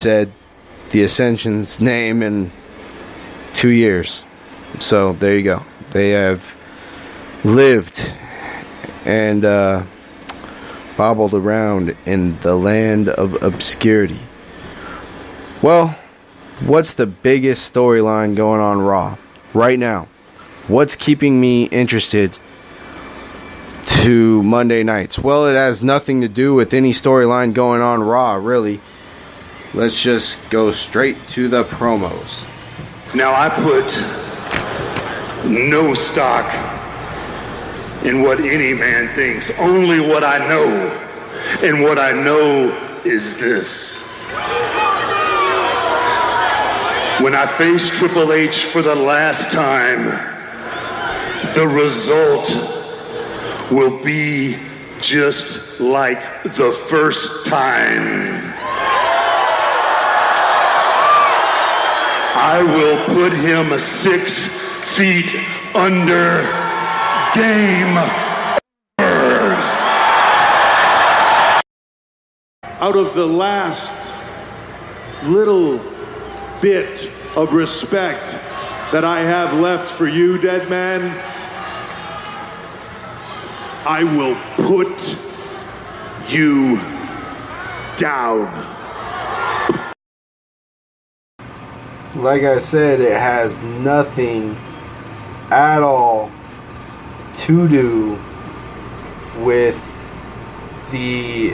said the Ascension's name in 2 years. So there you go. They have lived and bobbled around in the land of obscurity. Well, what's the biggest storyline going on Raw right now? What's keeping me interested to Monday nights? Well, it has nothing to do with any storyline going on Raw, really. Let's just go straight to the promos. Now, I put no stock in what any man thinks, only what I know. And what I know is this. When I face Triple H for the last time, the result will be just like the first time. I will put him 6 feet under. Game over. Out of the last little bit of respect that I have left for you, dead man, I will put you down. Like I said, it has nothing at all to do with the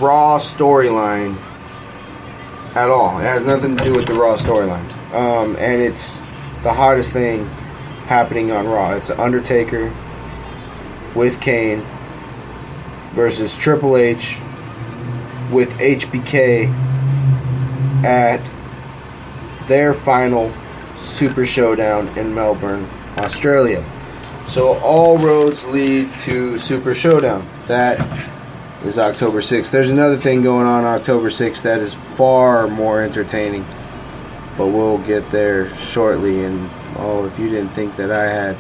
Raw storyline at all. It has nothing to do with the Raw storyline. And it's the hottest thing happening on Raw. It's Undertaker with Kane versus Triple H with HBK at their final Super Showdown in Melbourne, Australia. So all roads lead to Super Showdown. That is October 6th. There's another thing going on October 6th that is far more entertaining, but we'll get there shortly. And if you didn't think that I had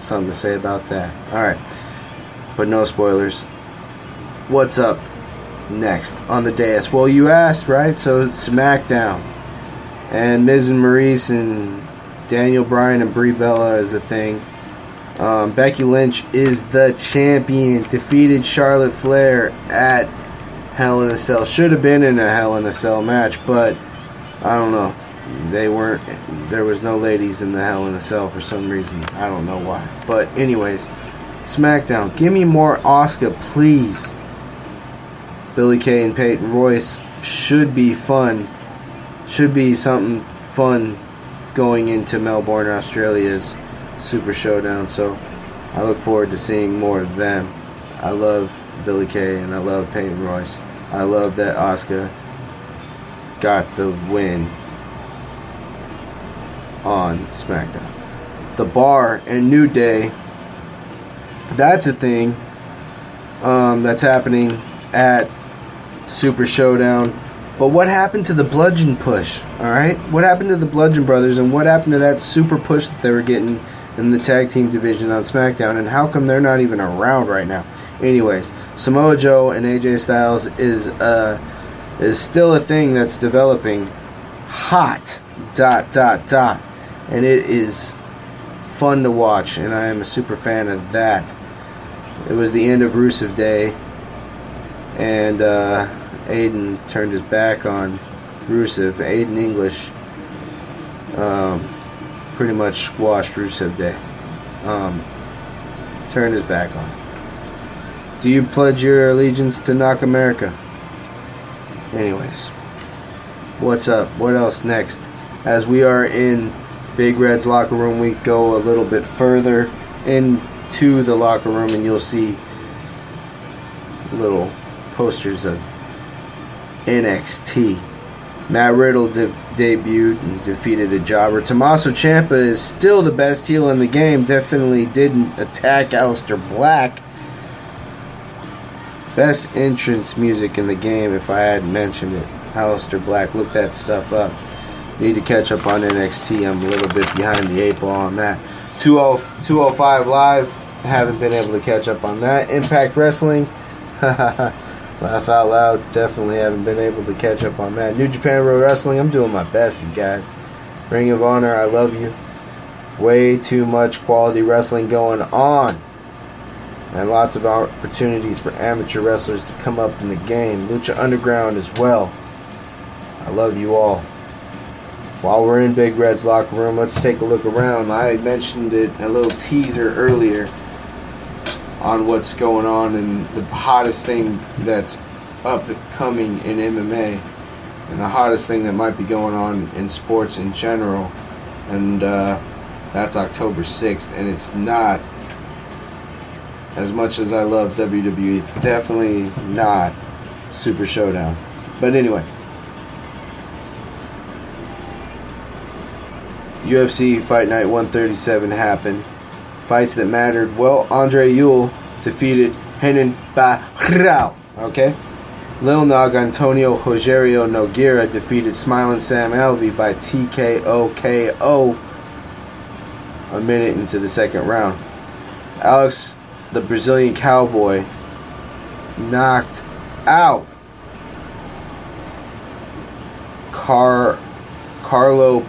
something to say about that. Alright, but no spoilers. What's up next on the dais? Well, you asked, right? So it's SmackDown. And Miz and Maurice and Daniel Bryan and Brie Bella is a thing. Becky Lynch is the champion. Defeated Charlotte Flair at Hell in a Cell. Should have been in a Hell in a Cell match, but I don't know. They weren't. There was no ladies in the Hell in a Cell for some reason. I don't know why. But anyways, SmackDown. Give me more Asuka, please. Billie Kay and Peyton Royce should be fun. Should be something fun going into Melbourne, Australia's Super Showdown. So I look forward to seeing more of them. I love Billie Kay and I love Peyton Royce. I love that Asuka got the win on SmackDown. The Bar and New Day, that's a thing that's happening at Super Showdown. But what happened to the Bludgeon Push? Alright? What happened to the Bludgeon Brothers, and what happened to that super push that they were getting in the tag team division on SmackDown, and how come they're not even around right now? Anyways, Samoa Joe and AJ Styles is still a thing that's developing hot ... and it is fun to watch, and I am a super fan of that. It was the end of Rusev Day, and Aiden turned his back on Rusev. Aiden English pretty much squashed Rusev Day. Turned his back on. Do you pledge your allegiance to Knock America? Anyways, what's up? What else next? As we are in Big Red's locker room, we go a little bit further into the locker room, and you'll see little posters of NXT. Matt Riddle debuted and defeated a jobber. Tommaso Ciampa is still the best heel in the game. Definitely didn't attack Aleister Black. Best entrance music in the game, if I hadn't mentioned it. Aleister Black. Look that stuff up. Need to catch up on NXT. I'm a little bit behind the 8 ball on that. 205 Live. Haven't been able to catch up on that. Impact Wrestling. Laugh out loud. Definitely haven't been able to catch up on that. New Japan Pro Wrestling. I'm doing my best, you guys. Ring of Honor. I love you. Way too much quality wrestling going on. And lots of opportunities for amateur wrestlers to come up in the game. Lucha Underground as well. I love you all. While we're in Big Red's locker room, let's take a look around. I mentioned it, a little teaser earlier on what's going on and the hottest thing that's up and coming in MMA and the hottest thing that might be going on in sports in general. And that's October 6th. And it's not, as much as I love WWE, it's definitely not Super Showdown. But anyway, UFC Fight Night 137 happened. Fights that mattered. Well, Andre Ewell defeated Renan Barão. Okay? Lil Nog Antonio Rogerio Nogueira defeated Smiling Sam Alvey by TKO KO a minute into the second round. Alex, the Brazilian Cowboy, knocked out Carlo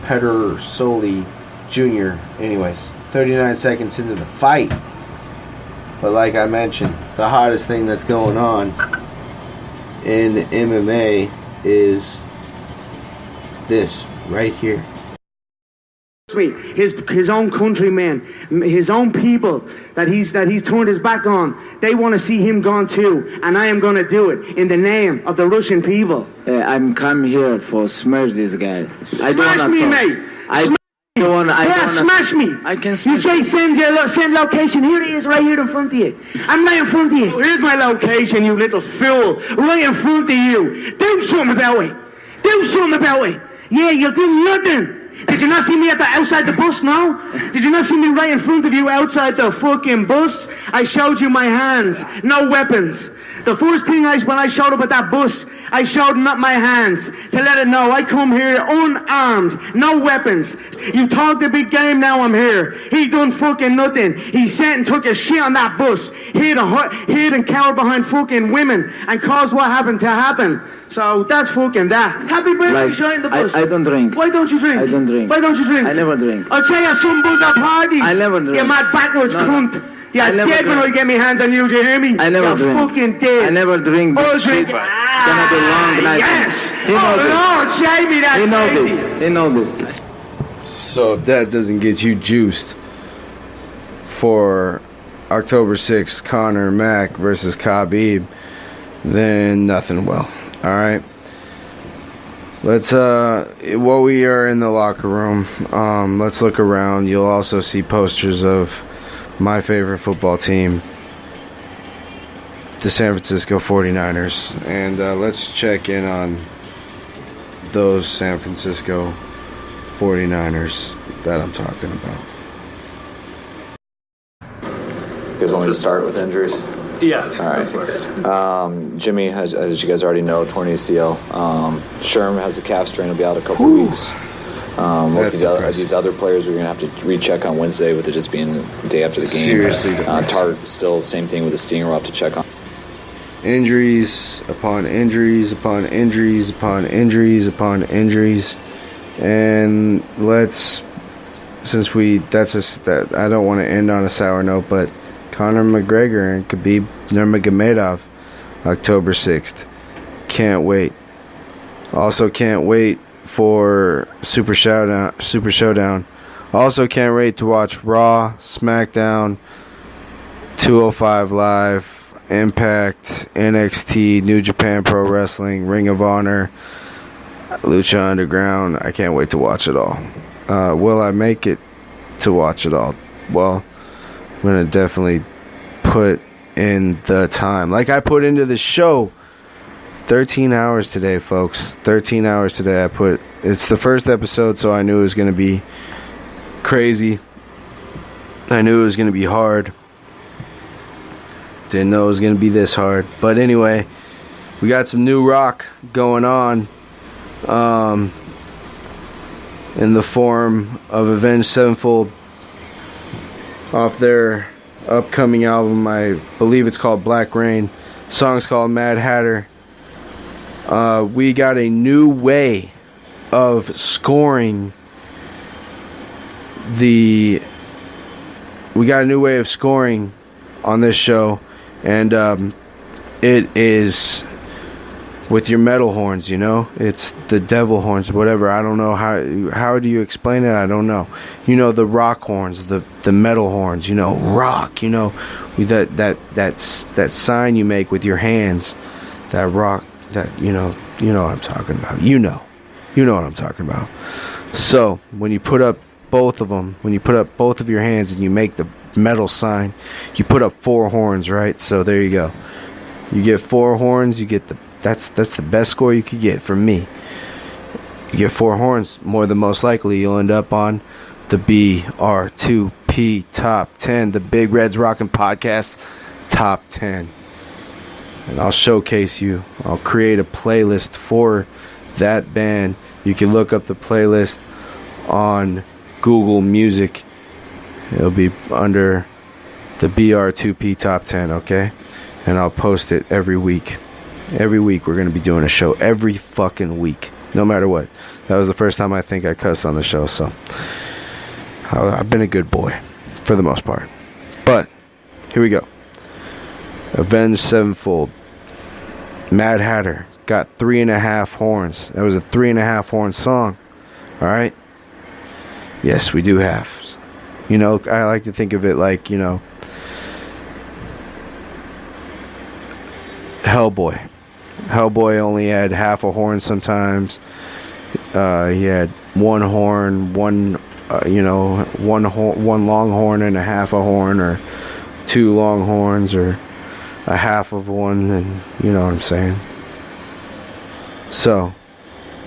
Pedersoli Jr. Anyways, 39 seconds into the fight. But like I mentioned, the hottest thing that's going on in MMA is this right here. His own countrymen, his own people that he's turned his back on, they want to see him gone too, and I am going to do it in the name of the Russian people. I'm come here for smash this guy. Smash me, mate. Smash me. I can smash. You say send location. Here it is, right here in front of you. I'm right in front of you. Here's my location, you little fool. Right in front of you. Do something about it. Do something about it. Yeah, you'll do nothing. Did you not see me outside the bus, no? Did you not see me right in front of you outside the fucking bus? I showed you my hands, no weapons. The first thing when I showed up at that bus, I showed not my hands to let it know I come here unarmed, no weapons. You talk the big game, now I'm here. He done fucking nothing. He sat and took a shit on that bus, hid and cowered behind fucking women and caused what happened to happen. So that's fucking that. Happy birthday, Like, shine the bus. I don't drink. Why don't you drink? I don't drink. Why don't you drink? I never drink. I'll tell you some buzz at parties. I never drink. You mad backwards No. cunt. You're I never dead when I drink. get my hands on you, do you hear me? I never You're drink. fucking dead. I never drink Oh, this shit. drink. Gonna be long night. Yes. He know this. Lord, save me that He know baby. this. He know this. So if that doesn't get you juiced for October 6th, Conor Mack versus Khabib, then nothing will. All right. Let's while we are in the locker room, let's look around. You'll also see posters of my favorite football team, the San Francisco 49ers, and let's check in on those San Francisco 49ers that I'm talking about. You guys want me to start with injuries? Yeah. All right. Jimmy, as you guys already know, torn ACL. Sherm has a calf strain. He'll be out a couple weeks. Most of these other players we're going to have to recheck on Wednesday with it just being the day after the game. Seriously. Tart still same thing with the stinger. We'll have to check on. Injuries upon injuries upon injuries upon injuries upon injuries. And let's, I don't want to end on a sour note, but Conor McGregor and Khabib Nurmagomedov, October 6th. Can't wait. Also can't wait for Super Showdown. Also can't wait to watch Raw, SmackDown, 205 Live, Impact, NXT, New Japan Pro Wrestling, Ring of Honor, Lucha Underground. I can't wait to watch it all. Will I make it to watch it all? Well, I'm going to definitely put in the time. Like I put into the show. 13 hours today, folks. 13 hours today. It's the first episode, so I knew it was going to be crazy. I knew it was going to be hard. Didn't know it was going to be this hard. But anyway, we got some new rock going on. In the form of Avenged Sevenfold off their upcoming album. I believe it's called Black Rain. Song's called Mad Hatter. We got a new way of scoring on this show, and it is with your metal horns, you know? It's the devil horns, whatever. I don't know how do you explain it? I don't know. You know, the rock horns, the metal horns, you know, rock, you know, that sign you make with your hands, that rock, that you know what I'm talking about. You know what I'm talking about. So when you put up both of them, when you put up both of your hands and you make the metal sign, you put up 4 horns, right? So there you go. You get 4 horns, you get that's the best score you could get from me. You get 4 horns, more than most likely you'll end up on the BR2P Top 10, the Big Reds Rockin' Podcast Top 10. And I'll showcase you. I'll create a playlist for that band. You can look up the playlist on Google Music. It'll be under the BR2P Top 10, okay? And I'll post it every week. Every week we're going to be doing a show. Every fucking week. No matter what. That was the first time I think I cussed on the show, so I've been a good boy for the most part. But here we go. Avenged Sevenfold. Mad Hatter got 3.5 horns. That was a 3.5 horn song. Alright? Yes, we do have. You know, I like to think of it like, you know, Hellboy. Hellboy only had half a horn sometimes. He had 1 horn, one long horn and a half a horn, or 2 long horns, or a half of one, and you know what I'm saying. So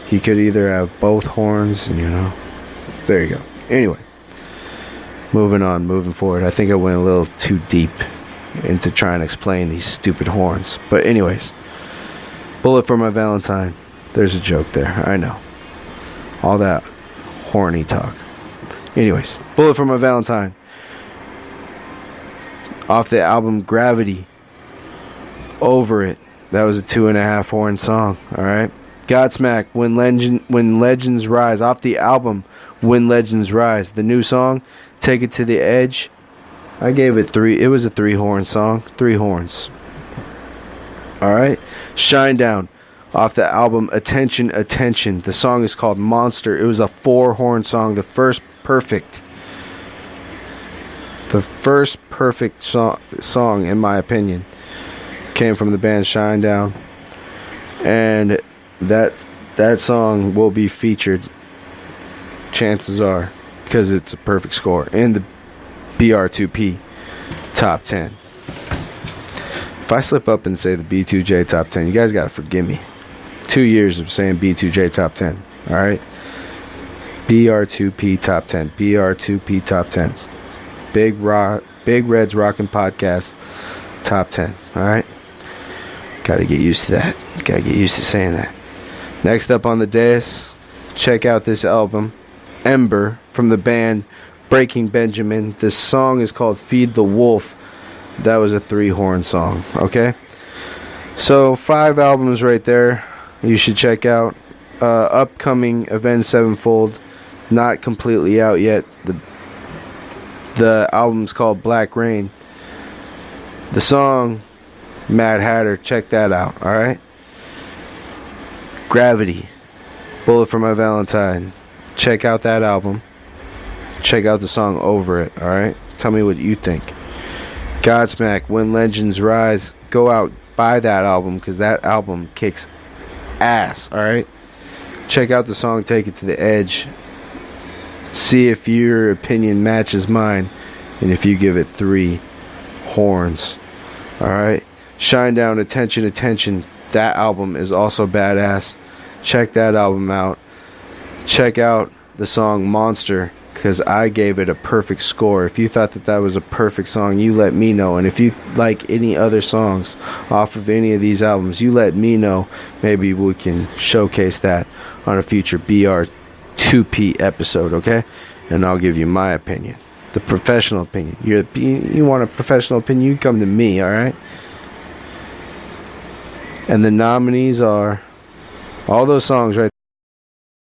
he could either have both horns, and you know, there you go. Anyway, moving forward. I think I went a little too deep into trying to explain these stupid horns, but anyways, Bullet for My Valentine. There's a joke there, I know. All that horny talk. Anyways, Bullet for My Valentine, off the album Gravity. Over It. That was a 2.5 horn song. Alright. Godsmack, When Legends Rise, off the album When Legends Rise. The new song, Take It to the Edge. I gave it 3. It was a 3 horn song. 3 horns. Alright. Shinedown, off the album Attention, Attention. The song is called Monster. It was a 4 horn song. The first perfect song in my opinion came from the band Shinedown, and that song will be featured, chances are, because it's a perfect score in the BR2P Top 10. If I slip up and say the B2J Top 10, you guys gotta forgive me. 2 years of saying B2J Top 10. Alright? BR2P Top 10. BR2P Top 10. Big Reds Rockin' Podcast Top 10. Alright? Gotta get used to that. Gotta get used to saying that. Next up on the dais, check out this album, Ember, from the band Breaking Benjamin. This song is called Feed the Wolf. That was a 3 horn song. Okay? So 5 albums right there you should check out. Upcoming Avenged Sevenfold, not completely out yet. The album's called Black Rain. The song Mad Hatter, check that out. Alright? Gravity, Bullet for My Valentine, check out that album. Check out the song Over It. Alright? Tell me what you think. Godsmack, When Legends Rise, go out, buy that album, because that album kicks ass. Alright? Check out the song Take It to the Edge. See if your opinion matches mine, and if you give it 3 horns. Alright? Shinedown, Attention, Attention. That album is also badass. Check that album out. Check out the song Monster, because I gave it a perfect score. If you thought that was a perfect song, you let me know. And if you like any other songs off of any of these albums, you let me know. Maybe we can showcase that on a future BR2P episode, okay? And I'll give you my opinion, the professional opinion. You want a professional opinion, you come to me, alright? And the nominees are all those songs right